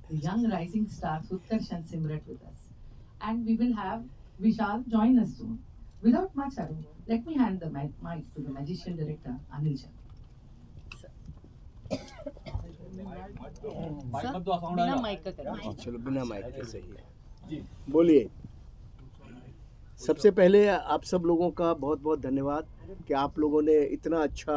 the young rising stars Utkarsh and Simrat with us. And we will have Vishal join us soon. Without much ado, let me hand the mic to the magician director Anil Chandra. बिना mic का करना। चलो बिना mic के सही है। बोलिए। सबसे पहले आप सब लोगों का बहुत बहुत धन्यवाद कि आप लोगों ने इतना अच्छा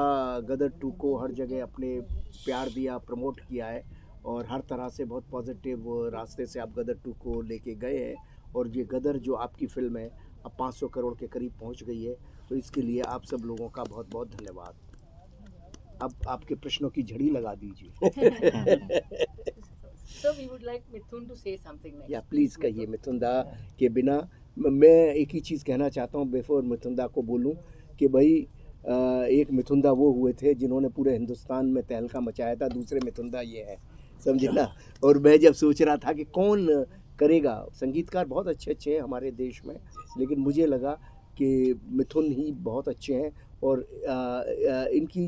गदर 2 को हर जगह अपने प्यार दिया, प्रमोट किया है और हर तरह से बहुत पॉजिटिव रास्ते से आप गदर 2 को लेके गए हैं। और ये गदर जो आपकी फिल्म है अब 500 करोड़ के करीब पहुंच गई है, तो इसके लिए आप सब लोगों का बहुत बहुत धन्यवाद। अब आपके प्रश्नों की झड़ी लगा दीजिए। So we would like Mithun to say something next. या प्लीज़ कहिए मिथुन दा के बिना। मैं एक ही चीज़ कहना चाहता हूँ बिफोर मिथुन दा को बोलूँ कि भाई एक मिथुन दा वो हुए थे जिन्होंने पूरे हिंदुस्तान में तहलका मचाया था, दूसरे मिथुन दा ये है, समझे ना। और मैं जब सोच रहा था कि कौन करेगा, संगीतकार बहुत अच्छे अच्छे हैं हमारे देश में, लेकिन मुझे लगा कि मिथुन ही बहुत अच्छे हैं। और इनकी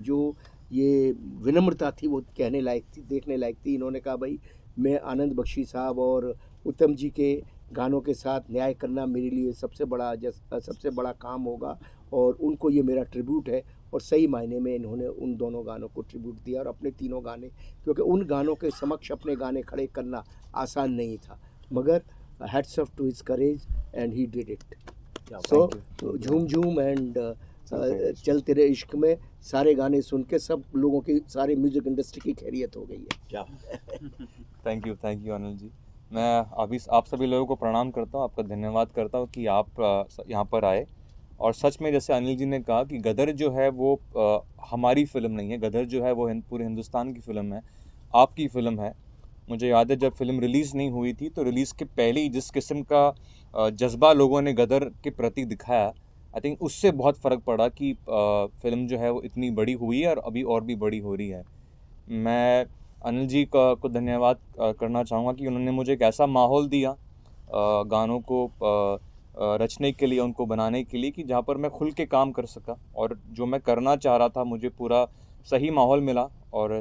जो ये विनम्रता थी वो कहने लायक थी, देखने लायक थी। इन्होंने कहा भाई मैं आनंद बख्शी साहब और उत्तम जी के गानों के साथ न्याय करना मेरे लिए सबसे बड़ा काम होगा और उनको ये मेरा ट्रिब्यूट है। और सही मायने में इन्होंने उन दोनों गानों को ट्रिब्यूट दिया और अपने तीनों गाने, क्योंकि उन गानों के समक्ष अपने गाने खड़े करना आसान नहीं था, मगर hats off to his courage and he did it. So झूम झूम एंड चल तेरे इश्क में सारे गाने सुन के सब लोगों की, सारे म्यूजिक इंडस्ट्री की खैरियत हो गई है। क्या थैंक यू अनिल जी। मैं अभी आप सभी लोगों को प्रणाम करता हूँ, आपका धन्यवाद करता हूँ कि आप यहाँ पर आए। और सच में जैसे अनिल जी ने कहा कि गदर जो है वो हमारी फ़िल्म नहीं है, गदर जो है वो पूरे हिंदुस्तान की फ़िल्म है, आपकी फ़िल्म है। मुझे याद है जब फिल्म रिलीज़ नहीं हुई थी तो रिलीज़ के पहले ही जिस किस्म का जज्बा लोगों ने गदर के प्रति दिखाया, आई थिंक उससे बहुत फ़र्क पड़ा कि फ़िल्म जो है वो इतनी बड़ी हुई है और अभी और भी बड़ी हो रही है। मैं अनिल जी को धन्यवाद करना चाहूँगा कि उन्होंने मुझे एक ऐसा माहौल दिया गानों को रचने के लिए, उनको बनाने के लिए, कि जहाँ पर मैं खुल के काम कर सका और जो मैं करना चाह रहा था मुझे पूरा सही माहौल मिला। और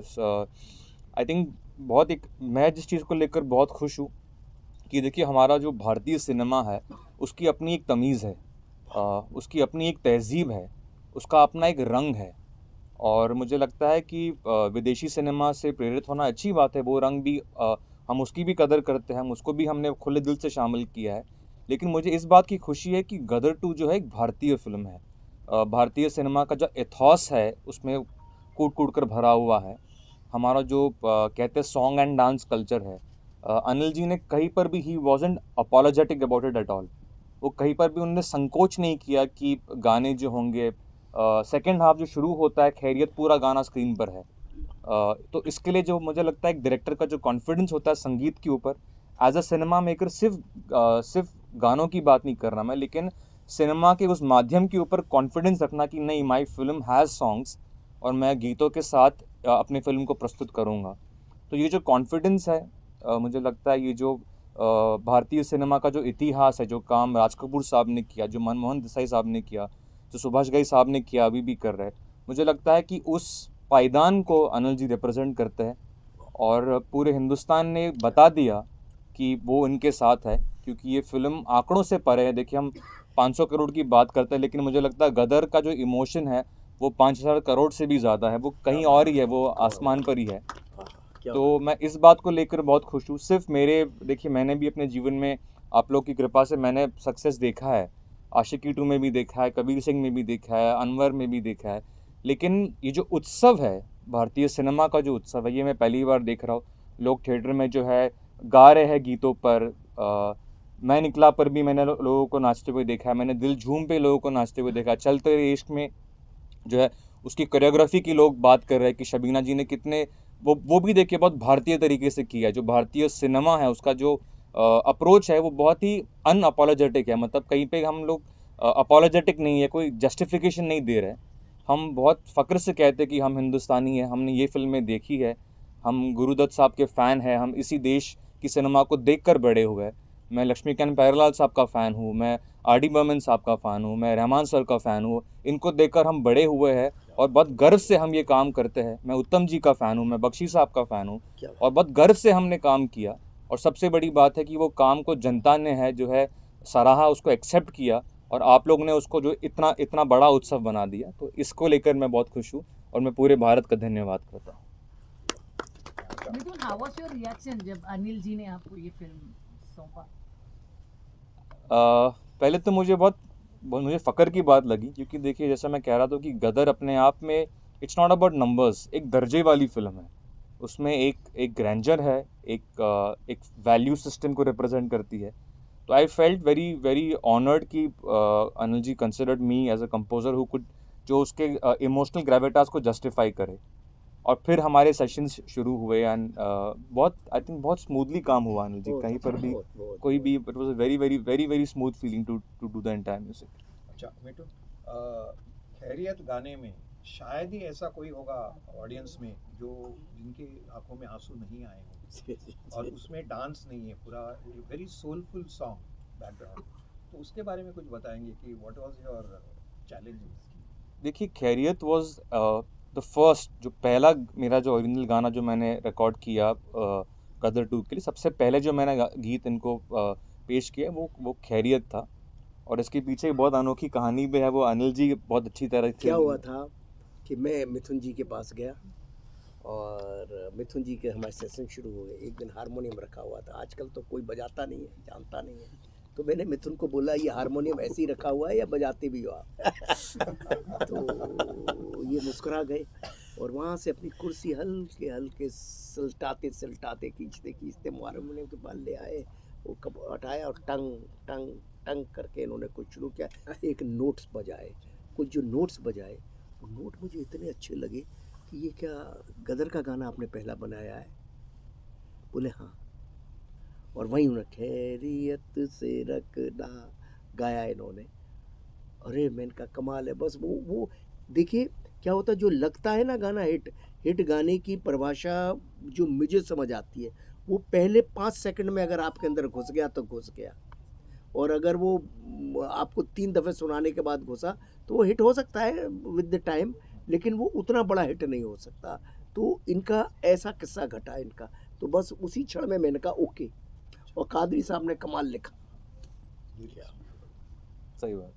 आई थिंक मैं जिस चीज़ को लेकर बहुत खुश हूँ कि देखिए हमारा जो भारतीय सिनेमा है उसकी अपनी एक तमीज़ है, उसकी अपनी एक तहज़ीब है, उसका अपना एक रंग है। और मुझे लगता है कि विदेशी सिनेमा से प्रेरित होना अच्छी बात है, वो रंग भी हम उसकी भी कदर करते हैं, उसको भी हमने खुले दिल से शामिल किया है। लेकिन मुझे इस बात की खुशी है कि गदर 2 जो है एक भारतीय फ़िल्म है। भारतीय सिनेमा का जो एथॉस है उसमें कूट-कूट कर भरा हुआ है। हमारा जो कहते हैं सॉन्ग एंड डांस कल्चर है, अनिल जी ने कहीं पर भी he wasn't apologetic about it at all. वो कहीं पर भी उन्होंने संकोच नहीं किया कि गाने जो होंगे, सेकेंड हाफ जो शुरू होता है खैरियत पूरा गाना स्क्रीन पर है। तो इसके लिए जो मुझे लगता है एक डायरेक्टर का जो कॉन्फिडेंस होता है संगीत के ऊपर, एज अ सिनेमा मेकर सिर्फ गानों की बात नहीं कर रहा मैं, लेकिन सिनेमा के उस माध्यम के ऊपर कॉन्फिडेंस रखना कि नहीं, माई फिल्म हैज़ सॉन्ग्स और मैं गीतों के साथ अपनी फिल्म को प्रस्तुत करूँगा। तो ये जो कॉन्फिडेंस है, मुझे लगता है ये जो भारतीय सिनेमा का जो इतिहास है, जो काम राज कपूर साहब ने किया, जो मनमोहन देसाई साहब ने किया, जो सुभाष घई साहब ने किया, अभी भी कर रहे हैं, मुझे लगता है कि उस पायदान को अनिल जी रिप्रेजेंट करते हैं। और पूरे हिंदुस्तान ने बता दिया कि वो उनके साथ है, क्योंकि ये फ़िल्म आंकड़ों से परे है। देखिए हम 500 करोड़ की बात करते हैं, लेकिन मुझे लगता है गदर का जो इमोशन है वो 5000 करोड़ से भी ज़्यादा है, वो कहीं और ही है, वो आसमान पर ही है। तो मैं इस बात को लेकर बहुत खुश हूँ। सिर्फ देखिए मैंने भी अपने जीवन में आप लोग की कृपा से मैंने सक्सेस देखा है, आशिकी 2 में भी देखा है, कबीर सिंह में भी देखा है, अनवर में भी देखा है, लेकिन ये जो उत्सव है, भारतीय सिनेमा का जो उत्सव है, ये मैं पहली बार देख रहा हूँ। लोग थिएटर में जो है गा रहे हैं गीतों पर, मैं निकला पर भी मैंने लोगों को नाचते हुए देखा है, मैंने दिल झूम पे लोगों को नाचते हुए देखा है। चल तेरे इश्क में जो है उसकी कोरियोग्राफी की लोग बात कर रहे हैं कि शबीना जी ने कितने वो भी देखिए बहुत भारतीय तरीके से किया है। जो भारतीय सिनेमा है उसका जो अप्रोच है वो बहुत ही अनअपोलोजेटिक है, मतलब कहीं पे हम लोग अपोलोजेटिक नहीं है, कोई जस्टिफिकेशन नहीं दे रहे हैं। हम बहुत फ़क्र से कहते हैं कि हम हिंदुस्तानी हैं, हमने ये फ़िल्में देखी है, हम गुरुदत्त साहब के फ़ैन हैं, हम इसी देश की सिनेमा को देखकर बड़े हुए हैं। मैं लक्ष्मीकांत प्यारेलाल साहब का फ़ैन हूँ, मैं आर डी बर्मन साहब का फ़ैन हूँ, मैं रहमान सर का फ़ैन हूँ। इनको देखकर हम बड़े हुए हैं और बहुत गर्व से हम ये काम करते हैं। मैं उत्तम जी का फ़ैन हूँ, मैं बख्शी साहब का फ़ैन हूँ क्या और बहुत गर्व से हमने काम किया। और सबसे बड़ी बात है कि वो काम को जनता ने है जो है सराहा, उसको एक्सेप्ट किया और आप लोग ने उसको जो इतना इतना बड़ा उत्सव बना दिया, तो इसको लेकर मैं बहुत खुश हूँ और मैं पूरे भारत का धन्यवाद करता हूँ। मिथुन, हाउ वाज योर रिएक्शन जब अनिल जी ने आपको ये फिल्म सौंपा? पहले तो मुझे फ़ख्र की बात लगी, क्योंकि देखिए जैसा मैं कह रहा था कि गदर अपने आप में इट्स नॉट अबाउट नंबर्स, एक दर्जे वाली फ़िल्म है। उसमें एक ग्रैंडर है, एक वैल्यू सिस्टम को रिप्रेजेंट करती है। तो I felt very very honoured कि Anil ji considered me as a composer who could, जो उसके इमोशनल ग्रेविटास को जस्टिफाई करे। और फिर हमारे सेशंस शुरू हुए एंड बहुत आई थिंक बहुत स्मूथली काम हुआ अनिल जी, कहीं पर भी कोई भी, it was a very very very very smooth feeling to do the entire music. अच्छा मिठुन, खैरियत गाने में शायद ही ऐसा कोई होगा ऑडियंस में जो जिनके आंखों में आंसू नहीं आए हों और उसमें डांस नहीं है, पूरा वेरी सोलफुल सॉन्ग बैकग्राउंड। तो उसके बारे में कुछ बताएंगे कि व्हाट वाज योर चैलेंजेस? देखिए खैरियत वाज द फर्स्ट, जो पहला मेरा जो ओरिजिनल गाना जो मैंने रिकॉर्ड किया गदर 2 के लिए, सबसे पहले जो मैंने गीत इनको पेश किया वो खैरियत था। और इसके पीछे बहुत अनोखी कहानी भी है, वो अनिल जी बहुत अच्छी तरह से। क्या हुआ था कि मैं मिथुन जी के पास गया और मिथुन जी के हमारे सेशन शुरू हो गए। एक दिन हारमोनियम रखा हुआ था, आजकल तो कोई बजाता नहीं है, जानता नहीं है। तो मैंने मिथुन को बोला ये हारमोनियम ऐसे ही रखा हुआ है या बजाते भी हो आप? तो ये मुस्कुरा गए और वहाँ से अपनी कुर्सी हल्के हल्के सलटाते सलटाते खींचते खींचते हारमोनियम के पास ले आए। वो कब हटाया और टंग टंग टंग करके इन्होंने कुछ शुरू किया। एक नोट्स बजाए, कुछ जो नोट्स बजाए वो नोट मुझे इतने अच्छे लगे कि ये क्या गदर का गाना आपने पहला बनाया है? बोले हाँ। और वहीं उन्होंने खैरियत से रखना गाया इन्होंने। अरे मैंने कहा कमाल है। बस वो देखिए क्या होता है, जो लगता है ना गाना हिट गाने की परिभाषा जो मुझे समझ आती है, वो पहले 5 सेकंड में अगर आपके अंदर घुस गया तो घुस गया, और अगर वो आपको 3 दफ़े सुनाने के बाद घुसा तो वो हिट हो सकता है विद द टाइम, लेकिन वो उतना बड़ा हिट नहीं हो सकता। तो इनका ऐसा किस्सा घटा इनका, तो बस उसी क्षण में मैंने कहा ओके। और कादरी साहब ने कमाल लिखा। सही बात।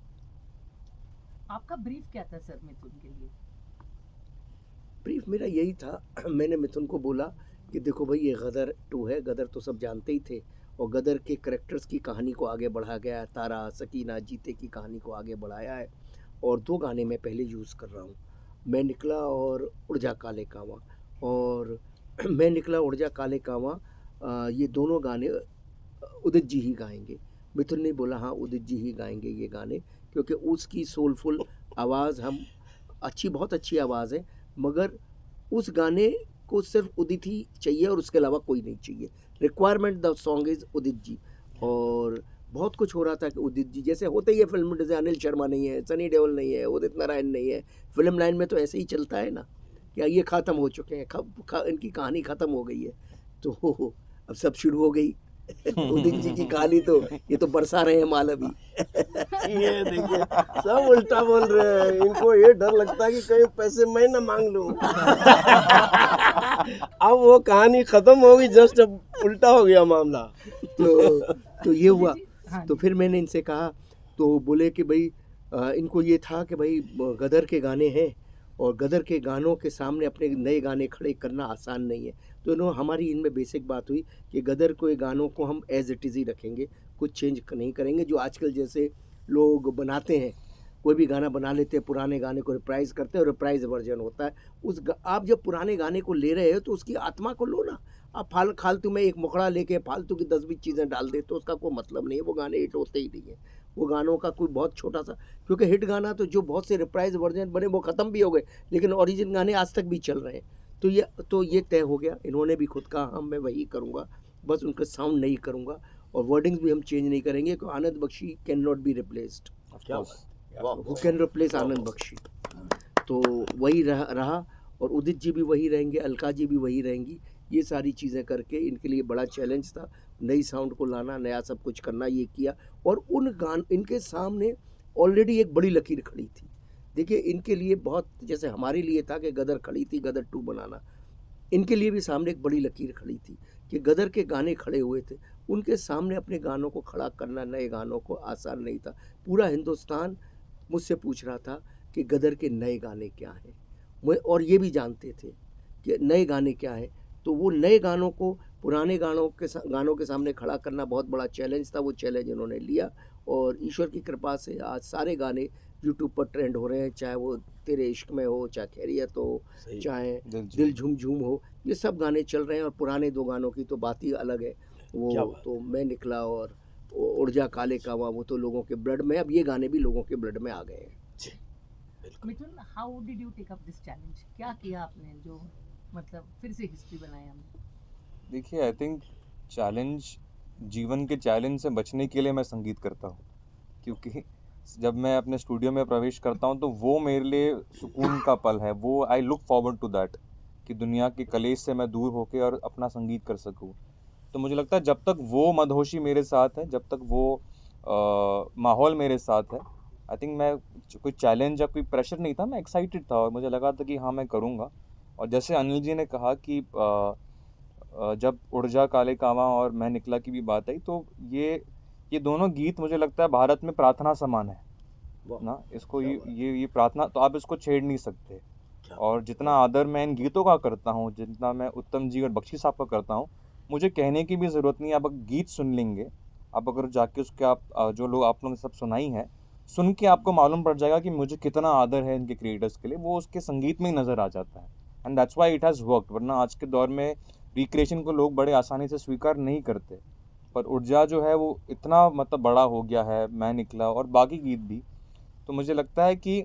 आपका ब्रीफ क्या था सर मिथुन के लिए? ब्रीफ मेरा यही था, मैंने मिथुन को बोला कि देखो भाई ये गदर 2 है, गदर तो सब जानते ही थे, और गदर के करैक्टर्स की कहानी को आगे बढ़ा गया है। तारा, सकीना, जीते की कहानी को आगे बढ़ाया है, और 2 गाने मैं पहले यूज़ कर रहा हूँ, मैं निकला और उड़ जा काले कांवा। और मैं निकला उड़ जा काले कांवा, ये दोनों गाने उदित जी ही गाएंगे। मिथुन ने बोला हाँ उदित जी ही गाएंगे ये गाने, क्योंकि उसकी सोलफुल आवाज़ हम बहुत अच्छी आवाज़ है, मगर उस गाने को सिर्फ उदित ही चाहिए और उसके अलावा कोई नहीं चाहिए। Requirement the song is Udit ji. और बहुत कुछ हो रहा था कि उदित जी जैसे होते ही है फिल्म में, जैसे अनिल शर्मा नहीं है, सनी देओल नहीं है, उदित नारायण नहीं है, फिल्म लाइन में तो ऐसे ही चलता है ना, क्या ये ख़त्म हो चुके हैं, इनकी कहानी ख़त्म हो गई है, तो अब सब शुरू हो गई। उदित जी की कहानी तो ये तो बरसा रहे हैं माल अभी। ये देखिए सब उल्टा बोल रहे हैं, इनको ये डर लगता है कि कहीं पैसे मैं ना मांग लूं। अब वो कहानी खत्म हो गई, जस्ट अब उल्टा हो गया मामला। तो ये हुआ। तो फिर मैंने इनसे कहा, तो बोले कि भाई इनको ये था कि भाई गदर के गाने हैं और गदर के गानों के सामने अपने नए गाने खड़े करना आसान नहीं है। तो इन्होंने हमारी इनमें बेसिक बात हुई कि गदर के गानों को हम एज इट इज़ ही रखेंगे, कुछ चेंज नहीं करेंगे। जो आजकल जैसे लोग बनाते हैं, कोई भी गाना बना लेते हैं, पुराने गाने को रिप्राइज़ करते हैं और रिप्राइज़ वर्जन होता है। आप जब पुराने गाने को ले रहे हो तो उसकी आत्मा को लो ना। आप फालतू में एक मुखड़ा लेके फालतू की 10-20 चीज़ें डाल देते तो उसका कोई मतलब नहीं है, वो गाने हिट होते ही नहीं है। वो गानों का कोई बहुत छोटा सा, क्योंकि हिट गाना तो जो बहुत से रिप्राइज वर्जन बने वो ख़त्म भी हो गए, लेकिन ओरिजिनल गाने आज तक भी चल रहे हैं। तो ये तय हो गया। इन्होंने भी खुद कहा हाँ मैं वही करूँगा, बस उनका साउंड नहीं करूँगा और वर्डिंग्स भी हम चेंज नहीं करेंगे, क्योंकि Anand Bakshi can not be replaced. Who can replace Anand Bakshi? तो वही रहा और उदित जी भी वही रहेंगे, अलका जी भी वही रहेंगी। ये सारी चीज़ें करके इनके लिए बड़ा चैलेंज था, नई साउंड को लाना, नया सब कुछ करना, ये किया। और इनके सामने ऑलरेडी एक बड़ी लकीर खड़ी थी। देखिए इनके लिए बहुत, जैसे हमारे लिए था कि गदर खड़ी थी गदर 2 बनाना, इनके लिए भी सामने एक बड़ी लकीर खड़ी थी कि गदर के गाने खड़े हुए थे, उनके सामने अपने गानों को खड़ा करना, नए गानों को, आसान नहीं था। पूरा हिंदुस्तान मुझसे पूछ रहा था कि गदर के नए गाने क्या हैं, और ये भी जानते थे कि नए गाने क्या हैं। तो वो नए गानों को पुराने गानों के सामने खड़ा करना बहुत बड़ा चैलेंज था। वो चैलेंज इन्होंने लिया और ईश्वर की कृपा से आज सारे गाने यूट्यूब पर ट्रेंड हो रहे हैं, चाहे वो तेरे इश्क में हो, चाहे खैरियत हो, सही। चाहे दिल दिल झूम झूम हो, ये सब गाने चल रहे हैं। और पुराने 2 गानों की तो बात ही अलग है। क्या वो बात। तो मैं निकला और उड़ जा काले कावा, वो तो लोगों के ब्लड में, अब ये गाने भी लोगों के ब्लड में आ गए हैं। Mithun, how did you take up this challenge? क्या किया आपने जो मतलब फिर से हिस्ट्री बनाया हमने? देखिए, आई थिंक चैलेंज, जीवन के चैलेंज से बचने के लिए मैं संगीत करता हूँ, क्योंकि जब मैं अपने स्टूडियो में प्रवेश करता हूँ तो वो मेरे लिए सुकून का पल है। वो I look forward to that, कि दुनिया के कलेश से मैं दूर होकर और अपना संगीत कर सकूँ। तो मुझे लगता है जब तक वो मदहोशी मेरे साथ है, जब तक वो माहौल मेरे साथ है, आई थिंक मैं, कोई चैलेंज या कोई प्रेशर नहीं था, मैं एक्साइटेड था और मुझे लगा था कि हाँ मैं करूँगा। और जैसे अनिल जी ने कहा कि जब उड़ जा काले कावां और मैं निकला की भी बात आई, तो ये दोनों गीत मुझे लगता है भारत में प्रार्थना समान है ना। इसको ये प्रार्थना, तो आप इसको छेड़ नहीं सकते। और जितना आदर मैं इन गीतों का करता हूँ, जितना मैं उत्तम जी और बख्शी साहब का करता हूँ, मुझे कहने की भी ज़रूरत नहीं है। आप अगर गीत सुन लेंगे, आप अगर जाके उसके आप जो लोग आप लोगों ने सब सुनाई है, सुन के आपको मालूम पड़ जाएगा कि मुझे कितना आदर है इनके क्रिएटर्स के लिए। वो उसके संगीत में ही नज़र आ जाता है, and that's why it has worked. वरना आज के दौर में रिक्रिएशन को लोग बड़े आसानी से स्वीकार नहीं करते, पर ऊर्जा जो है वो इतना मतलब बड़ा हो गया है, मैं निकला और बाकी गीत भी। तो मुझे लगता है कि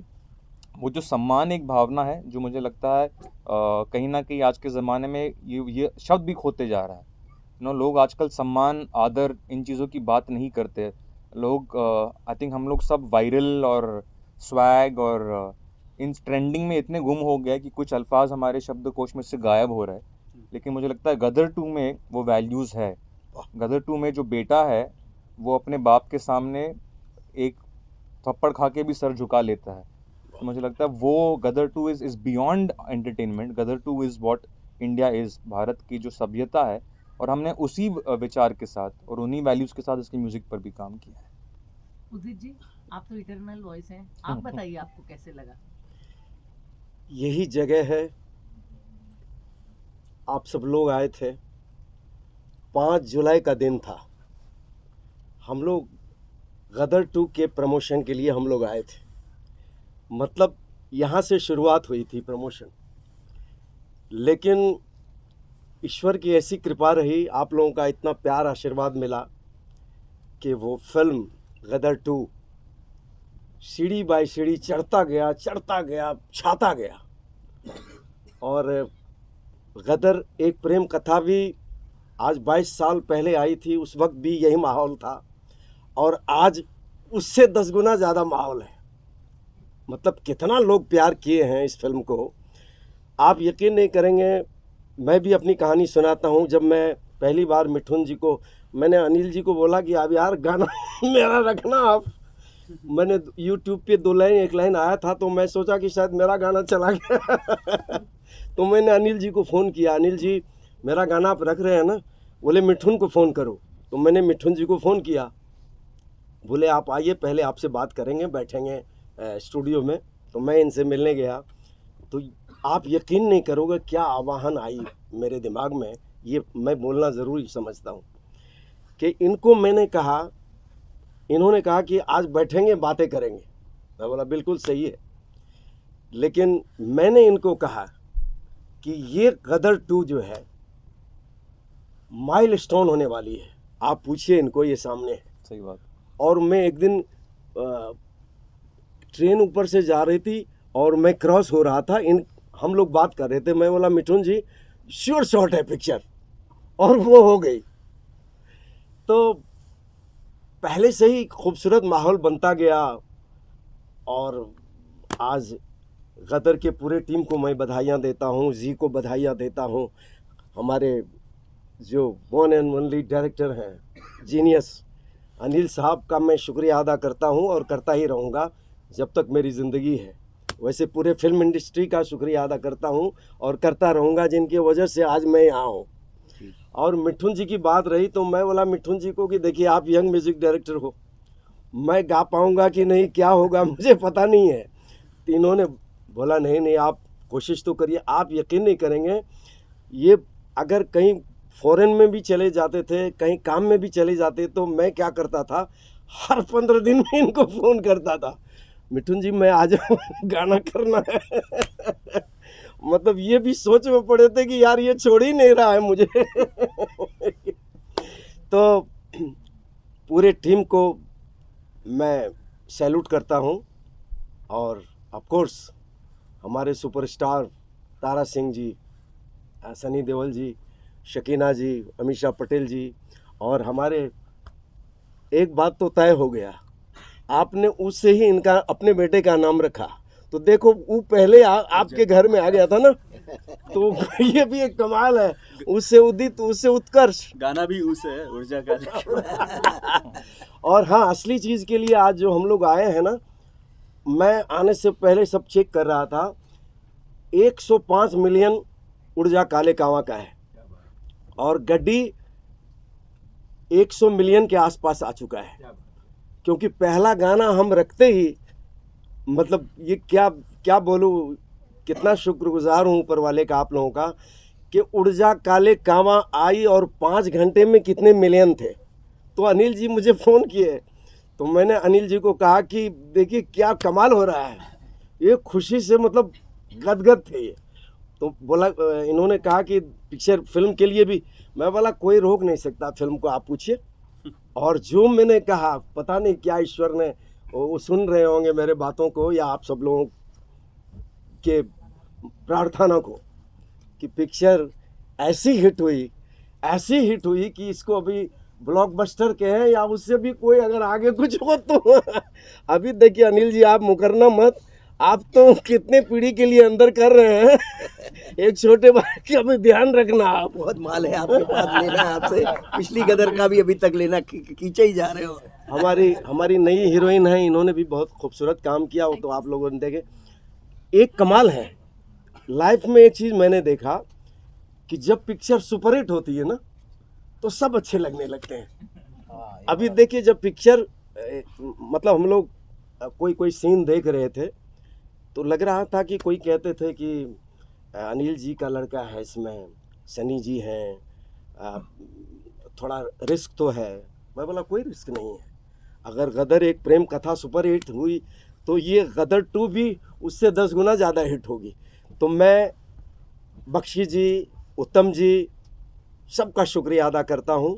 वो जो सम्मान एक भावना है, जो मुझे लगता है कहीं ना कहीं आज के ज़माने में ये शब्द भी खोते जा रहा है। लोग आजकल सम्मान, आदर, इन चीज़ों की बात नहीं करते। लोग आई थिंक हम लोग सब वायरल और स्वैग और इन ट्रेंडिंग में इतने गुम हो गए कि कुछ अल्फाज हमारे शब्दकोश में से गायब हो रहे हैं। लेकिन मुझे लगता है गदर 2 में वो वैल्यूज़ है। गदर 2 में जो बेटा है वो अपने बाप के सामने एक थप्पड़ खा के भी सर झुका लेता है। तो मुझे लगता है वो Gadar 2 is beyond entertainment. Gadar 2 is what India is, Bharat की जो सभ्यता है, और हमने उसी विचार के साथ और उन्हीं वैल्यूज़ के साथ इसकी म्यूज़िक पर भी काम किया है। उदित जी, आप तो इटरनल वॉइस हैं, आप बताइए आपको कैसे लगा? यही जगह है, आप सब लोग आए थे, 5 जुलाई का दिन था। हम लोग गदर 2 के प्रमोशन के लिए हम लोग आए थे। मतलब यहाँ से शुरुआत हुई थी प्रमोशन, लेकिन ईश्वर की ऐसी कृपा रही, आप लोगों का इतना प्यार आशीर्वाद मिला कि वो फिल्म गदर 2 सीढ़ी बाई सीढ़ी चढ़ता गया, छाता गया। और गदर एक प्रेम कथा भी आज 22 साल पहले आई थी, उस वक्त भी यही माहौल था, और आज उससे 10 गुना ज़्यादा माहौल है। मतलब कितना लोग प्यार किए हैं इस फिल्म को, आप यकीन नहीं करेंगे। मैं भी अपनी कहानी सुनाता हूँ। जब मैं पहली बार मिठुन जी को, मैंने अनिल जी को बोला कि अब यार गाना मेरा रखना आप। मैंने यूट्यूब पे 2 लाइन 1 लाइन आया था, तो मैं सोचा कि शायद मेरा गाना चला गया। तो मैंने अनिल जी को फ़ोन किया, अनिल जी मेरा गाना आप रख रहे हैं ना? बोले मिठुन को फ़ोन करो। तो मैंने मिठुन जी को फ़ोन किया, बोले आप आइए, पहले आपसे बात करेंगे, बैठेंगे स्टूडियो में। तो मैं इनसे मिलने गया, तो आप यकीन नहीं करोगे क्या आवाहन आई मेरे दिमाग में। ये मैं बोलना ज़रूरी समझता हूँ कि इनको मैंने कहा, इन्होंने कहा कि आज बैठेंगे बातें करेंगे। मैं बोला बिल्कुल सही है, लेकिन मैंने इनको कहा कि ये गदर 2 जो है माइलस्टोन होने वाली है। आप पूछिए इनको, ये सामने है। सही बात। और मैं एक दिन ट्रेन ऊपर से जा रही थी और मैं क्रॉस हो रहा था, हम लोग बात कर रहे थे। मैं बोला मिठुन जी श्योर शॉट है पिक्चर, और वो हो गई। तो पहले से ही खूबसूरत माहौल बनता गया, और आज गदर के पूरे टीम को मैं बधाइयाँ देता हूँ, जी को बधाइयाँ देता हूँ। हमारे जो वन एंड ओनली डायरेक्टर हैं, जीनियस अनिल साहब का मैं शुक्रिया अदा करता हूँ और करता ही रहूँगा जब तक मेरी ज़िंदगी है। वैसे पूरे फिल्म इंडस्ट्री का शुक्रिया अदा करता हूँ और करता रहूँगा, जिनकी वजह से आज मैं यहाँ हूँ। और मिठुन जी की बात रही तो मैं बोला मिठुन जी को कि देखिए आप यंग म्यूज़िक डायरेक्टर हो, मैं गा पाऊँगा कि नहीं, क्या होगा मुझे पता नहीं है। तो इन्होंने बोला नहीं नहीं, आप कोशिश तो करिए, आप यकीन नहीं करेंगे, ये अगर कहीं फॉरेन में भी चले जाते थे, कहीं काम में भी चले जाते, तो मैं क्या करता था, हर 15 दिन में इनको फ़ोन करता था, मिठुन जी मैं आ जाऊँ, गाना करना है। मतलब ये भी सोच में पड़े थे कि यार ये छोड़ ही नहीं रहा है मुझे। तो पूरे टीम को मैं सैल्यूट करता हूँ। और ऑफ कोर्स हमारे सुपरस्टार तारा सिंह जी, सनी देओल जी, शकीना जी, अमीषा पटेल जी, और हमारे एक बात तो तय हो गया, आपने उससे ही इनका अपने बेटे का नाम रखा, तो देखो वो पहले आपके घर में आ गया था ना, तो ये भी एक कमाल है, उससे उदित उससे उत्कर्ष। गाना भी उस है ऊर्जा का। और हाँ, असली चीज़ के लिए आज जो हम लोग आए हैं ना, मैं आने से पहले सब चेक कर रहा था, 105 मिलियन ऊर्जा काले कावा का है और गड्डी 100 मिलियन के आसपास आ चुका है, क्योंकि पहला गाना हम रखते ही, मतलब ये क्या बोलूँ, कितना शुक्रगुजार हूँ ऊपर वाले का, आप लोगों का, कि ऊर्जा काले कावा आई और 5 घंटे में कितने मिलियन थे। तो अनिल जी मुझे फ़ोन किए, तो मैंने अनिल जी को कहा कि देखिए क्या कमाल हो रहा है, ये खुशी से मतलब गदगद थे ये। तो बोला, इन्होंने कहा कि पिक्चर फिल्म के लिए भी, मैं बोला कोई रोक नहीं सकता फिल्म को, आप पूछिए। और जो मैंने कहा, पता नहीं क्या ईश्वर ने, वो सुन रहे होंगे मेरे बातों को या आप सब लोगों के प्रार्थना को, कि पिक्चर ऐसी हिट हुई कि इसको अभी ब्लॉकबस्टर के हैं या उससे भी कोई अगर आगे कुछ हो तो अभी देखिए अनिल जी, आप मुकरना मत, आप तो कितने पीढ़ी के लिए अंदर कर रहे हैं। एक छोटे भाई का भी ध्यान रखना आप। बहुत माल है आपके पास, लेना है आपसे, पिछली गदर का भी अभी तक लेना, खींचे ही जा रहे हो। हमारी नई हीरोइन है, इन्होंने भी बहुत खूबसूरत काम किया, वो तो आप लोगों ने देखे। एक कमाल है लाइफ में, एक चीज़ मैंने देखा कि जब पिक्चर सुपरहिट होती है ना, तो सब अच्छे लगने लगते हैं। अभी देखिए, जब पिक्चर मतलब हम लोग कोई सीन देख रहे थे, तो लग रहा था कि कोई कहते थे कि अनिल जी का लड़का है इसमें, सनी जी हैं, थोड़ा रिस्क तो है। मैं बोला कोई रिस्क नहीं है, अगर गदर एक प्रेम कथा सुपर हिट हुई तो ये गदर 2 भी उससे 10 गुना ज़्यादा हिट होगी। तो मैं बख्शी जी, उत्तम जी, सबका शुक्रिया अदा करता हूँ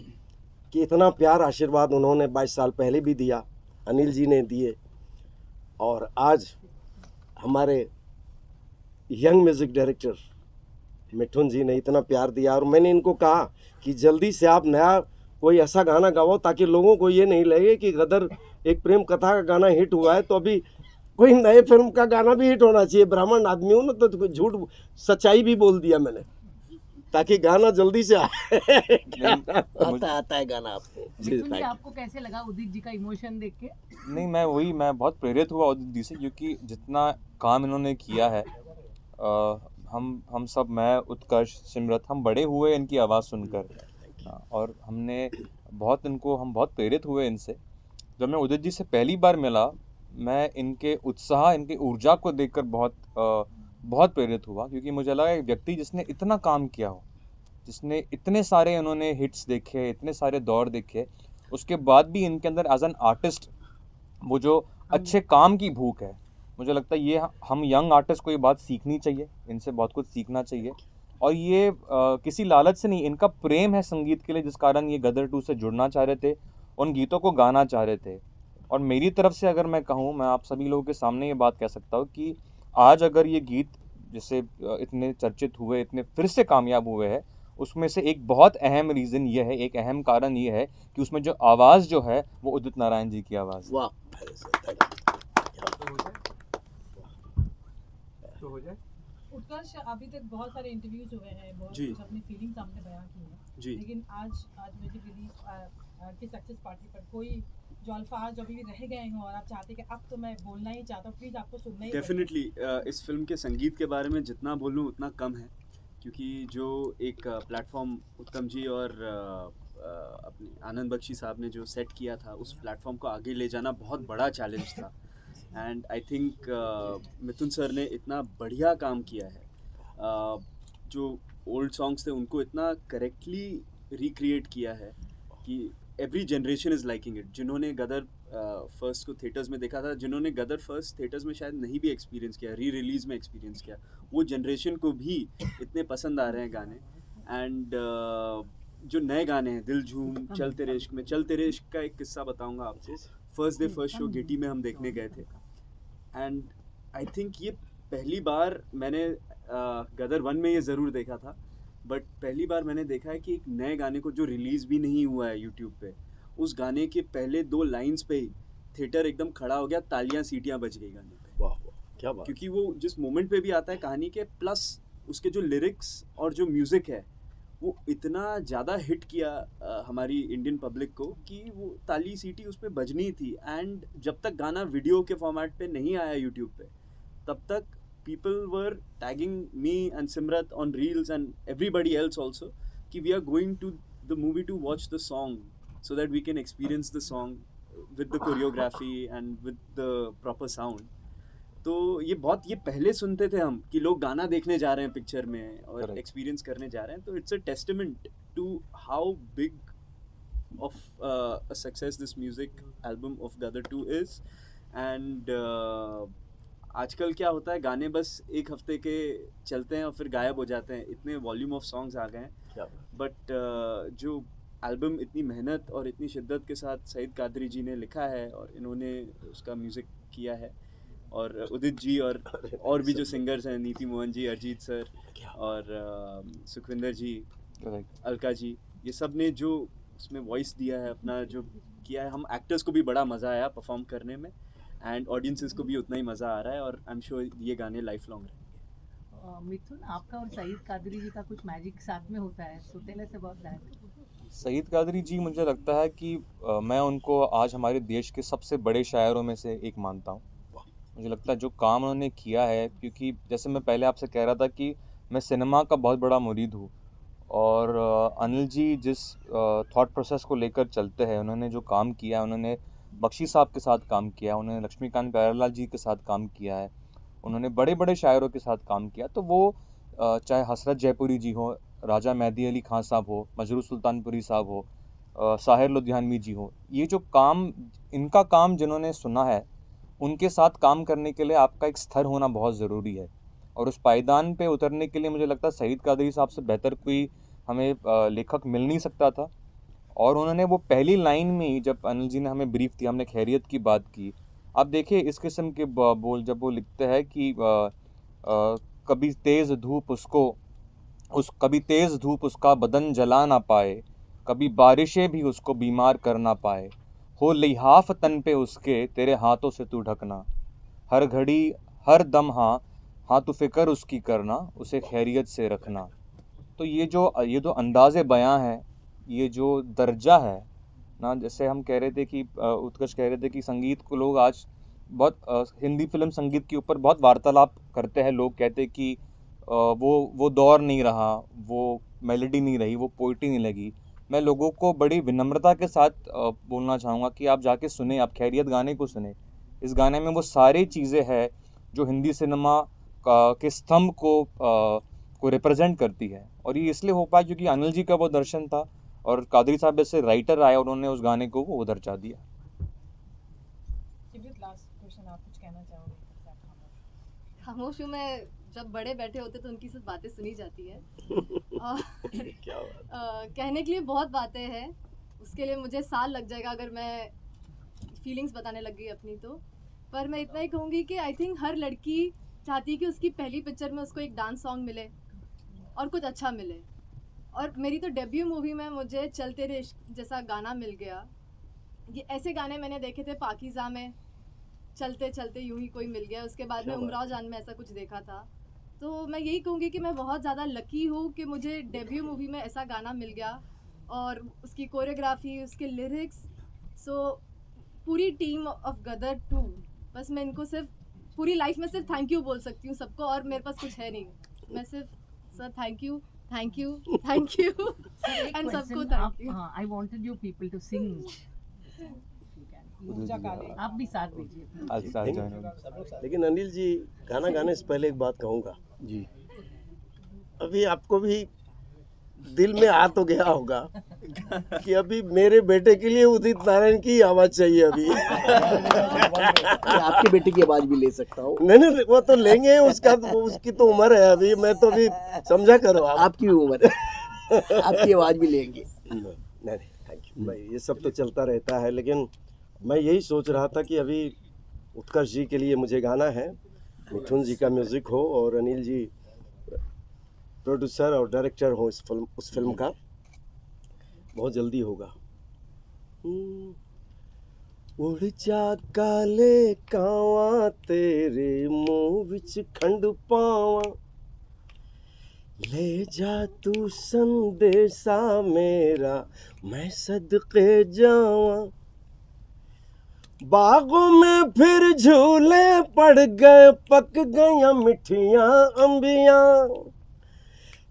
कि इतना प्यार आशीर्वाद उन्होंने 22 साल पहले भी दिया, अनिल जी ने दिए, और आज हमारे यंग म्यूज़िक डायरेक्टर मिठुन जी ने इतना प्यार दिया। और मैंने इनको कहा कि जल्दी से आप नया कोई ऐसा गाना गाओ ताकि लोगों को ये नहीं लगे कि गदर एक प्रेम कथा का गाना हिट हुआ है, तो अभी कोई नए फिल्म का गाना भी हिट होना चाहिए। ब्राह्मण आदमी हूँ ना, तो झूठ सच्चाई भी बोल दिया मैंने, ताकि गाना जल्दी से आए। आता है गाना आपको। मिथुन जी, आपको कैसे लगा उदित जी का इमोशन देख के? नहीं, मैं बहुत प्रेरित हुआ उदित जी से, क्योंकि जितना काम इन्होंने किया है, हम सब, मैं, उत्कर्ष, सिमरत, हम बड़े हुए इनकी आवाज़ सुनकर, और हम बहुत प्रेरित हुए इनसे। जब मैं उदित जी से पहली बार मिला, मैं इनके उत्साह, इनकी ऊर्जा को देखकर बहुत प्रेरित हुआ, क्योंकि मुझे लगा एक व्यक्ति जिसने इतना काम किया हो, जिसने इतने सारे उन्होंने हिट्स देखे, इतने सारे दौर देखे, उसके बाद भी इनके अंदर एज एन आर्टिस्ट वो जो अच्छे काम की भूख है, मुझे लगता है ये हम यंग आर्टिस्ट को ये बात सीखनी चाहिए, इनसे बहुत कुछ सीखना चाहिए। और ये किसी लालच से नहीं, इनका प्रेम है संगीत के लिए, जिस कारण ये गदर 2 से जुड़ना चाह रहे थे, उन गीतों को गाना चाह रहे थे। और मेरी तरफ से अगर मैं कहूँ, मैं आप सभी लोगों के सामने ये बात कह सकता हूँ कि आज अगर ये गीत जिससे इतने चर्चित हुए, इतने फिर से कामयाब हुए हैं, उसमें से एक बहुत अहम रीज़न ये है, एक अहम कारण ये है कि उसमें जो आवाज़ जो है वो उदित नारायण जी की आवाज़। वाह, तो हो जाए। उत्कर्ष, अभी तक बहुत सारे इंटरव्यूज हुए हैं, बहुत जी। कुछ अपनी फीलिंग्स आपने बयां की हैं, जी। लेकिन आज म्यूजिक रिलीज की सक्सेस पार्टी पर कोई जो अल्फाज जो अभी भी रह गए हों और आप चाहते हैं कि अब तो मैं बोलना ही चाहता हूँ, प्लीज़ आपको सुनना ही पड़ेगा। डेफिनेटली इस फिल्म के संगीत के बारे में जितना बोलूँ उतना कम है, क्योंकि जो एक प्लेटफॉर्म उत्तम जी और अपने आनंद बख्शी साहब ने जो सेट किया था, उस प्लेटफॉर्म को आगे ले जाना बहुत बड़ा चैलेंज था। And I think Mithun sir ने इतना बढ़िया काम किया है। जो ओल्ड सॉन्ग्स थे उनको इतना करेक्टली रिक्रिएट किया है कि every generation is liking it. जिन्होंने गदर फर्स्ट को थिएटर्स में देखा था, जिन्होंने गदर फर्स्ट थिएटर्स में शायद नहीं भी एक्सपीरियंस किया, री रिलीज़ में एक्सपीरियंस किया, वो जनरेशन को भी इतने पसंद आ रहे हैं गाने। एंड जो नए गाने हैं, दिल झूम, चल तेरे इश्क में, चल तेरे इश्क का एक किस्सा बताऊंगा आपको। First day first show Getty में हम देखने गए थे, एंड आई थिंक ये पहली बार मैंने गदर 1 में ये ज़रूर देखा था, बट पहली बार मैंने देखा है कि एक नए गाने को जो रिलीज़ भी नहीं हुआ है यूट्यूब पे, उस गाने के पहले 2 लाइंस पे ही थिएटर एकदम खड़ा हो गया, तालियां सीटियां बज गई गाने पे। वाह वाह, क्या बात। क्योंकि वो जिस मोमेंट पे भी आता है कहानी के, प्लस उसके जो लिरिक्स और जो म्यूज़िक है वो इतना ज़्यादा हिट किया हमारी इंडियन पब्लिक को कि वो ताली सीटी उस पर बजनी थी। एंड जब तक गाना वीडियो के फॉर्मेट पे नहीं आया यूट्यूब पे, तब तक people were tagging me and Simrat on reels and everybody else also कि we are going to the movie to watch the song so that we can experience the song with the choreography and with the proper sound। तो ये पहले सुनते थे हम कि लोग गाना देखने जा रहे हैं पिक्चर में और Correct. एक्सपीरियंस करने जा रहे हैं। तो it's a testament to how big of a success this music album of Gadar 2 is। and आजकल क्या होता है, गाने बस एक हफ्ते के चलते हैं और फिर गायब हो जाते हैं, इतने वॉल्यूम ऑफ सॉन्ग्स आ गए हैं। क्या बात। बट जो एल्बम इतनी मेहनत और इतनी शिद्दत के साथ सईद कादरी जी ने लिखा है और इन्होंने उसका म्यूज़िक किया है, और उदित जी और भी जो सिंगर्स हैं, नीति मोहन जी, अरिजीत सर और सुखविंदर जी, करेक्ट। अलका जी, ये सब ने जो उसमें वॉइस दिया है, अपना जो किया है, हम एक्टर्स को भी बड़ा मज़ा आया परफॉर्म करने में, एंड ऑडियंसेस को भी उतना ही मज़ा आ रहा है, और आई एम श्योर ये गाने लाइफ लॉन्ग रहेंगे। मिथुन, आपका और सईद कादरी जी का कुछ मैजिक साथ में होता है, so tell us about that. Saeed Qadri ji, मुझे लगता है कि मैं उनको आज हमारे देश के सबसे बड़े शायरों में से एक मानता हूँ। मुझे लगता है जो काम उन्होंने किया है, क्योंकि जैसे मैं पहले आपसे कह रहा था कि मैं सिनेमा का बहुत बड़ा मुरीद हूँ, और अनिल जी जिस थॉट प्रोसेस को लेकर चलते हैं, उन्होंने जो काम किया है, उन्होंने बख्शी साहब के साथ काम किया है, उन्होंने लक्ष्मीकांत प्यारेलाल जी के साथ काम किया है, उन्होंने बड़े बड़े शायरों के साथ काम किया। तो वो चाहे हसरत जयपुरी जी हो, राजा मेहदी अली खां साहब हो, मजरू सुल्तानपुरी साहब हो, साहिर लुधियानवी जी हो, ये जो काम, इनका काम जिन्होंने सुना है, उनके साथ काम करने के लिए आपका एक स्तर होना बहुत ज़रूरी है, और उस पायदान पे उतरने के लिए मुझे लगता है सईद कादरी साहब से बेहतर कोई हमें लेखक मिल नहीं सकता था। और उन्होंने वो पहली लाइन में ही, जब अनिल जी ने हमें ब्रीफ दिया, हमने खैरियत की बात की, आप देखिए इस किस्म के बोल जब वो लिखते हैं कि कभी तेज़ धूप उसका बदन जला ना पाए, कभी बारिशें भी उसको बीमार कर ना पाए, हो लिहाफ तन पे उसके तेरे हाथों से तू ढकना, हर घड़ी हर दम हाँ तू फिक्र उसकी करना, उसे खैरियत से रखना। तो ये जो अंदाज़े बयां है, ये जो दर्जा है ना, जैसे हम कह रहे थे कि उत्कर्ष कह रहे थे कि संगीत को लोग आज बहुत हिंदी फिल्म संगीत के ऊपर बहुत वार्तालाप करते हैं, लोग कहते हैं कि वो दौर नहीं रहा, वो मेलोडी नहीं रही, वो पोइट्री नहीं लगी। मैं लोगों को बड़ी विनम्रता के साथ बोलना चाहूँगा कि आप जाके सुने, आप खैरियत गाने को सुने। इस गाने में वो सारी चीज़ें हैं जो हिंदी सिनेमा के स्तंभ को रिप्रेजेंट करती है, और ये इसलिए हो पाया क्योंकि अनिल जी का वो दर्शन था, और कादरी साहब जैसे राइटर आए और उन्होंने उस गाने को वो दर्जा दिया। लास्ट क्वेश्चन, आप कुछ कहना चाहोगे? खामोश हूँ मैं, जब बड़े बैठे होते तो उनकी सब बातें सुनी जाती है। क्या बात। कहने के लिए बहुत बातें हैं, उसके लिए मुझे साल लग जाएगा अगर मैं फीलिंग्स बताने लग गई अपनी तो। पर मैं इतना ही कहूँगी कि आई थिंक हर लड़की चाहती है कि उसकी पहली पिक्चर में उसको एक डांस सॉन्ग मिले और कुछ अच्छा मिले, और मेरी तो डेब्यू मूवी में मुझे चल तेरे इश्क जैसा गाना मिल गया। ये ऐसे गाने मैंने देखे थे पाकीज़ा में, चलते चलते यूं ही कोई मिल गया, उसके बाद में उमराव जान में ऐसा कुछ देखा था। तो मैं यही कहूँगी कि मैं बहुत ज़्यादा लकी हूँ कि मुझे डेब्यू मूवी में ऐसा गाना मिल गया और उसकी कोरियोग्राफी, उसके लिरिक्स, सो पूरी टीम ऑफ गदर 2, बस मैं इनको सिर्फ पूरी लाइफ में सिर्फ थैंक यू बोल सकती हूँ सबको, और मेरे पास कुछ है नहीं। मैं सिर्फ sir thank you thank you thank you and सबको थैंक यू। हाँ, I wanted you people to sing. आप भी साथ दीजिए। आज साथ join होंगे। लेकिन अनिल जी, गाना गाने से पहले एक बात कहूँगा। जी अभी आपको भी दिल में आ तो गया होगा कि अभी मेरे बेटे के लिए उदित नारायण की आवाज़ चाहिए अभी। मैं आपके बेटे की आवाज़ भी ले सकता हूँ। नहीं, वो तो लेंगे, उसकी तो उम्र है अभी, मैं तो अभी समझा करो आप। आपकी उम्र आपकी आवाज़ भी लेंगे। नहीं, थैंक यू भाई, ये सब तो चलता रहता है, लेकिन मैं यही सोच रहा था कि अभी उत्कर्ष जी के लिए मुझे गाना है, मिथुन जी का म्यूज़िक हो और अनिल जी प्रोड्यूसर और डायरेक्टर हो उस फिल्म का, बहुत जल्दी होगा। उड़ जा काले कावा तेरे मुँह विच खंड पावा, ले जा तू संदेशा मेरा मैं सदके जावा, बागों में फिर झूले पड़ गए, पक गया मिठियाँ अंबियाँ,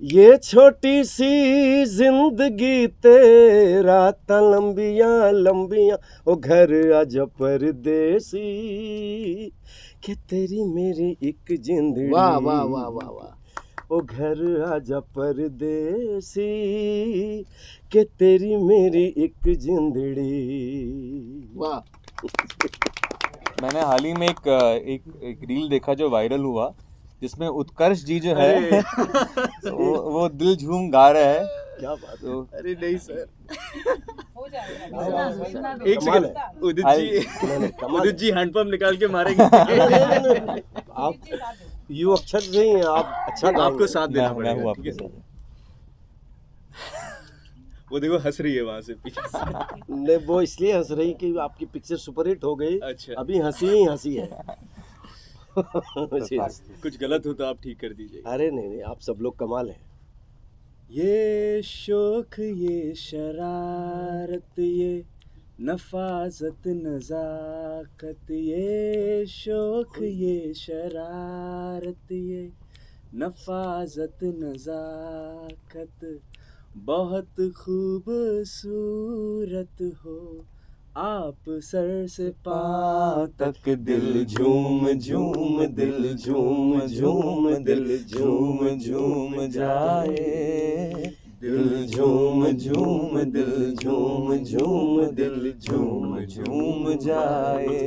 ये छोटी सी जिंदगी तेरा ता लंबियाँ लंबियाँ, ओ घर आजा परदेसी कि तेरी मेरी एक जिंदड़ी। वाह वाह वाह वाह वाह। ओ घर आजा परदेसी कि तेरी मेरी एक जिंदड़ी। वाह। मैंने हाल ही में एक रील देखा जो वायरल हुआ, जिसमें उत्कर्ष जी जो है वो दिल झूम गा रहे हैं। क्या बात है। तो अरे नहीं सर, हो जाएगा। एक सेकंड, उदित जी हैंडपंप निकाल के मारेंगे। आप यू अक्षर नहीं हैं, आप अच्छा आपको साथ देना मैं पड़ेगा। हूँ ठीक है आपके सर। साथ। वो देखो हंस रही है वहां से पीछे से। नहीं, वो इसलिए हंस रही कि आपकी पिक्चर सुपरहिट हो गई। अच्छा। अभी हंसी ही हंसी है। जी। कुछ गलत हो तो आप ठीक कर दीजिए। अरे नहीं, आप सब लोग कमाल हैं। ये शौक, ये शरारत, ये नफाजत नजाकत, ये शौक, ये शरारत, ये नफाजत नजाकत, बहुत खूबसूरत हो आप सर से पाँव तक, दिल झूम झूम दिल झूम झूम दिल झूम झूम जाए, दिल झूम झूम दिल झूम झूम दिल झूम झूम जाए।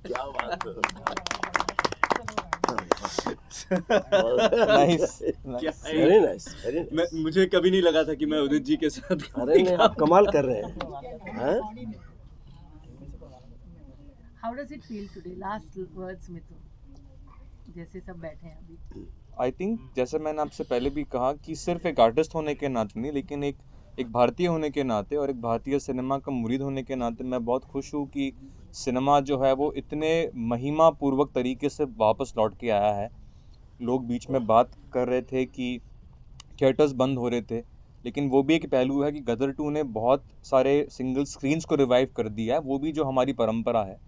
क्या बात है। Nice. Very nice, very nice. मुझे कभी नहीं लगा था कि मैं उदित जी के साथ। अरे नहीं, आप कमाल कर रहे हैं। How does it feel today? Last words Mithun, जैसे सब बैठे हैं अभी। आई थिंक जैसे मैंने आपसे पहले भी कहा कि सिर्फ एक आर्टिस्ट होने के नाते नहीं, लेकिन एक भारतीय होने के नाते और एक भारतीय सिनेमा का मुरीद होने के नाते मैं बहुत खुश हूँ कि सिनेमा जो है वो इतने महिमा पूर्वक तरीके से वापस लौट के आया है। लोग बीच में बात कर रहे थे कि थिएटर्स बंद हो रहे थे, लेकिन वो भी एक पहलू है कि गदर 2 ने बहुत सारे सिंगल स्क्रीन्स को रिवाइव कर दिया है, वो भी जो हमारी परंपरा है।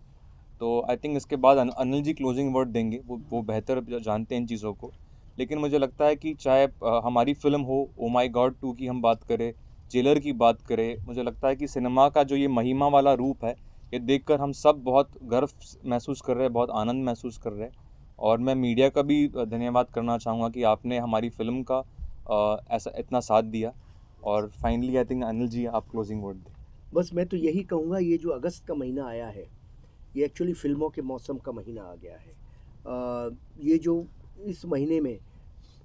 तो आई थिंक इसके बाद अनिल जी क्लोजिंग वर्ड देंगे, वो बेहतर जानते हैं इन चीज़ों को। लेकिन मुझे लगता है कि चाहे हमारी फ़िल्म हो ओ माई गॉड 2 की हम बात करें, जेलर की बात करें, मुझे लगता है कि सिनेमा का जो ये महिमा वाला रूप है, ये देखकर हम सब बहुत गर्व महसूस कर रहे हैं, बहुत आनंद महसूस कर रहे हैं। और मैं मीडिया का भी धन्यवाद करना चाहूँगा कि आपने हमारी फ़िल्म का ऐसा इतना साथ दिया। और finally I think Anil ji आप क्लोजिंग वर्ड दें। बस मैं तो यही कहूँगा, ये जो अगस्त का महीना आया है, ये एक्चुअली फ़िल्मों के मौसम का महीना आ गया है। ये जो इस महीने में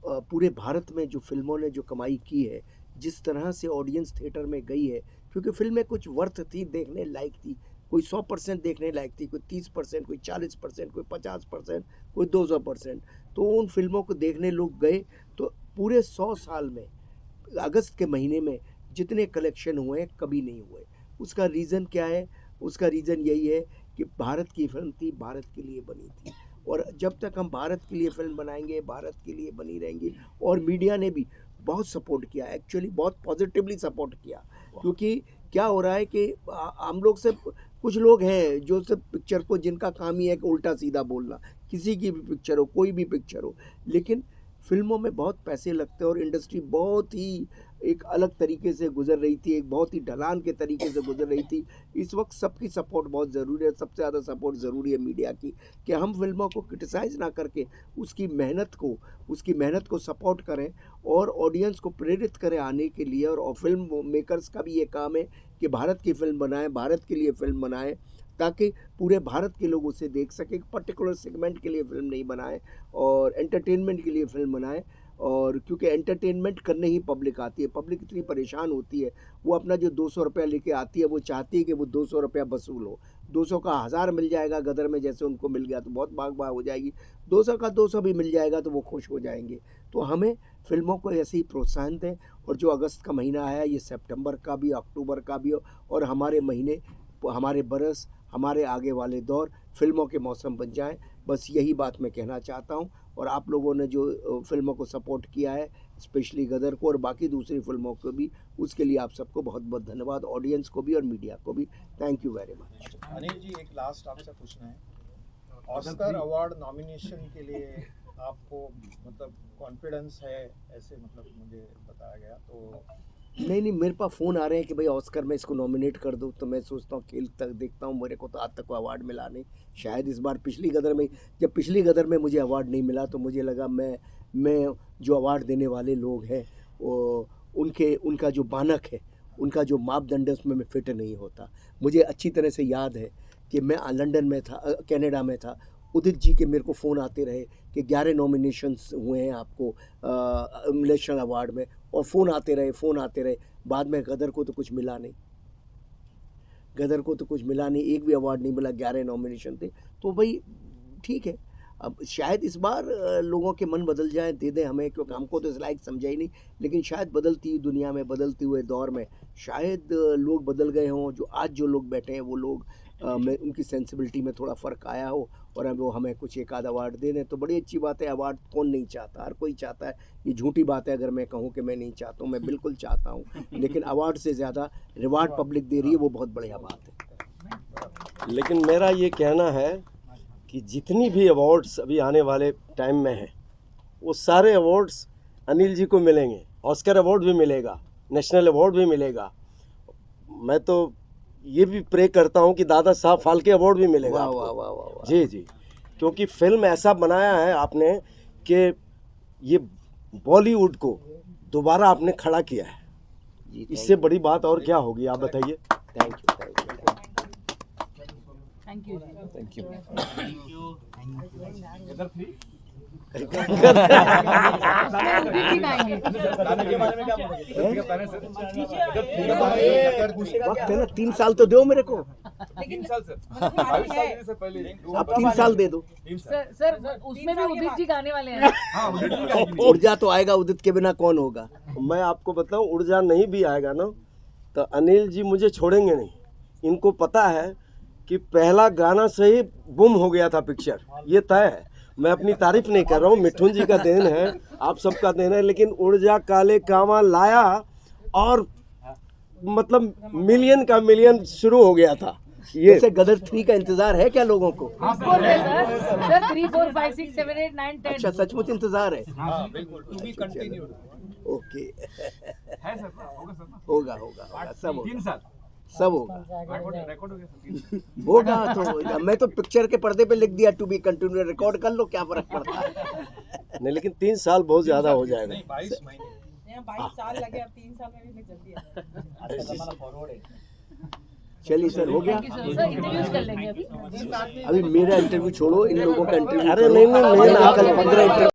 पूरे भारत में जो फिल्मों ने जो कमाई की है, जिस तरह से ऑडियंस थिएटर में गई है, क्योंकि फिल्में कुछ वर्थ थी, देखने लायक थी, कोई 100% देखने लायक थी, कोई 30%, कोई 40%, कोई 50%, कोई 200%। तो उन फिल्मों को देखने लोग गए, तो पूरे 100 साल में अगस्त के महीने में जितने कलेक्शन हुए कभी नहीं हुए। उसका रीज़न क्या है? उसका रीज़न यही है कि भारत की फिल्म थी, भारत के लिए बनी थी, और जब तक हम भारत के लिए फिल्म बनाएंगे, भारत के लिए बनी रहेंगी। और मीडिया ने भी बहुत सपोर्ट किया, एक्चुअली बहुत पॉजिटिवली सपोर्ट किया। क्योंकि क्या हो रहा है कि हम लोग से कुछ लोग हैं जो सिर्फ पिक्चर को, जिनका काम ही है कि उल्टा सीधा बोलना, किसी की भी पिक्चर हो, कोई भी पिक्चर हो, लेकिन फिल्मों में बहुत पैसे लगते हैं और इंडस्ट्री बहुत ही एक अलग तरीके से गुजर रही थी, एक बहुत ही ढलान के तरीके से गुजर रही थी। इस वक्त सबकी सपोर्ट बहुत ज़रूरी है, सबसे ज़्यादा सपोर्ट ज़रूरी है मीडिया की, कि हम फिल्मों को क्रिटिसाइज़ ना करके उसकी मेहनत को सपोर्ट करें और ऑडियंस को प्रेरित करें आने के लिए। और फिल्म मेकर्स का भी ये काम है कि भारत की फ़िल्म बनाएं, भारत के लिए फ़िल्म बनाएं, ताकि पूरे भारत के लोग उसे देख सकें। एक पर्टिकुलर सेगमेंट के लिए फ़िल्म नहीं बनाएं और एंटरटेनमेंट के लिए फ़िल्म बनाएं। और क्योंकि एंटरटेनमेंट करने ही पब्लिक आती है, पब्लिक इतनी परेशान होती है, वो अपना जो 200 रुपया लेके आती है, वो चाहती है कि वो 200 रुपया वसूल हो। 200 का 1000 मिल जाएगा गदर में, जैसे उनको मिल गया तो बहुत भाग हो जाएगी। 200 का 200 भी मिल जाएगा तो वो खुश हो जाएंगे। तो हमें फिल्मों को ऐसे ही प्रोत्साहन दें। और जो अगस्त का महीना आया, ये सितंबर का भी, अक्टूबर का भी, और हमारे महीने, हमारे बरस, हमारे आगे वाले दौर फिल्मों के मौसम बन जाएं। बस यही बात मैं कहना चाहता हूं। और आप लोगों ने जो फिल्मों को सपोर्ट किया है, स्पेशली गदर को और बाकी दूसरी फिल्मों को भी, उसके लिए आप सबको बहुत बहुत धन्यवाद, ऑडियंस को भी और मीडिया को भी। Thank you very much. Anil ji, एक लास्ट आपसे पूछना है, ऑस्कर अवार्ड नॉमिनेशन के लिए आपको मतलब कॉन्फिडेंस है, ऐसे मतलब मुझे बताया गया, तो नहीं, मेरे पास फ़ोन आ रहे हैं कि भाई ऑस्कर में इसको नॉमिनेट कर दो, तो मैं सोचता हूँ, खेल तक देखता हूँ, मेरे को तो आज तक कोई अवार्ड मिला नहीं। शायद इस बार पिछली गदर में मुझे अवार्ड नहीं मिला, तो मुझे लगा मैं जो अवार्ड देने वाले लोग हैं वो उनका जो मानक है, उनका जो मापदंड है, उसमें मैं फिट नहीं होता। मुझे अच्छी तरह से याद है कि मैं लंदन में था, कनाडा में था, उदित जी के मेरे को फ़ोन आते रहे कि 11 नॉमिनेशंस हुए हैं आपको नेशनल अवार्ड में, और फ़ोन आते रहे। बाद में गदर को तो कुछ मिला नहीं, एक भी अवार्ड नहीं मिला, 11 नॉमिनेशन थे। तो भाई ठीक है, अब शायद इस बार लोगों के मन बदल जाए, दे दें हमें, क्योंकि हमको तो इस लायक समझा ही नहीं। लेकिन शायद बदलती हुई दुनिया में, बदलते हुए दौर में शायद लोग बदल गए हों। जो लोग बैठे हैं वो लोग में उनकी सेंसिबिलिटी में थोड़ा फ़र्क आया हो और अब वो हमें कुछ एक आध अवार्ड दे दें तो बड़ी अच्छी बात है। अवार्ड कौन नहीं चाहता, हर कोई चाहता है। ये झूठी बात है अगर मैं कहूँ कि मैं नहीं चाहता हूँ, मैं बिल्कुल चाहता हूँ। लेकिन अवार्ड से ज़्यादा रिवार्ड पब्लिक दे रही है, वो बहुत बढ़िया बात है। लेकिन मेरा ये कहना है कि जितनी भी अवार्ड्स अभी आने वाले टाइम में हैं, वो सारे अवार्ड्स अनिल जी को मिलेंगे। ऑस्कर अवार्ड भी मिलेगा, नेशनल अवार्ड भी मिलेगा। मैं तो ये भी प्रे करता हूँ कि दादा साहब फाल्के अवार्ड भी मिलेगा। वाह वाह वाह वाह। जी जी, क्योंकि फिल्म ऐसा बनाया है आपने कि ये बॉलीवुड को दोबारा आपने खड़ा किया है। इससे बड़ी बात और क्या होगी, आप बताइए। Thank you. Thank you. वक्त है ना, 3 साल तो दो मेरे को। 3 साल सर, 22 साल से पहले आप 3 साल दे दो। सर उसमें भी उदित जी गाने वाले हैं। ऊर्जा तो आएगा, उदित के बिना कौन होगा। मैं आपको बताऊं, ऊर्जा नहीं भी आएगा ना तो अनिल जी मुझे छोड़ेंगे नहीं। इनको पता है कि पहला गाना से ही बुम हो गया था पिक्चर, ये तय है। मैं अपनी तारीफ नहीं कर रहा हूँ, मिठुन जी का देन है, आप सबका देन है। लेकिन ऊर्जा काले कामा लाया और मतलब मिलियन का मिलियन शुरू हो गया था। ये जैसे गदर 3 का इंतजार है क्या लोगों को? सर 3, 4, 5, 6, 7, 8, 9, 10। अच्छा, सचमुच इंतजार है। हाँ बिल्कुल, टू बी कंटिन्यू। ओके, है सर, होगा सर, होगा सब होगा, 3 साल सब होगा। रिकॉर्ड हो गया, होगा तो मैं तो पिक्चर के पर्दे पे लिख दिया टू बी कंटिन्यू, रिकॉर्ड कर लो, क्या फर्क पड़ता है। नहीं, लेकिन 3 साल बहुत ज़्यादा हो जाएगा। 22 महीने, 22 साल लगे, अब 3 साल में भी जल्दी है। चलिए सर, हो गया। इंट्रोड्यूस कर लेंगे अभी। अभी मेरा इंटरव्यू छोड़ो, इन लोगों का इंटरव्यू। अरे नहीं, कल 15 इंटरव्यू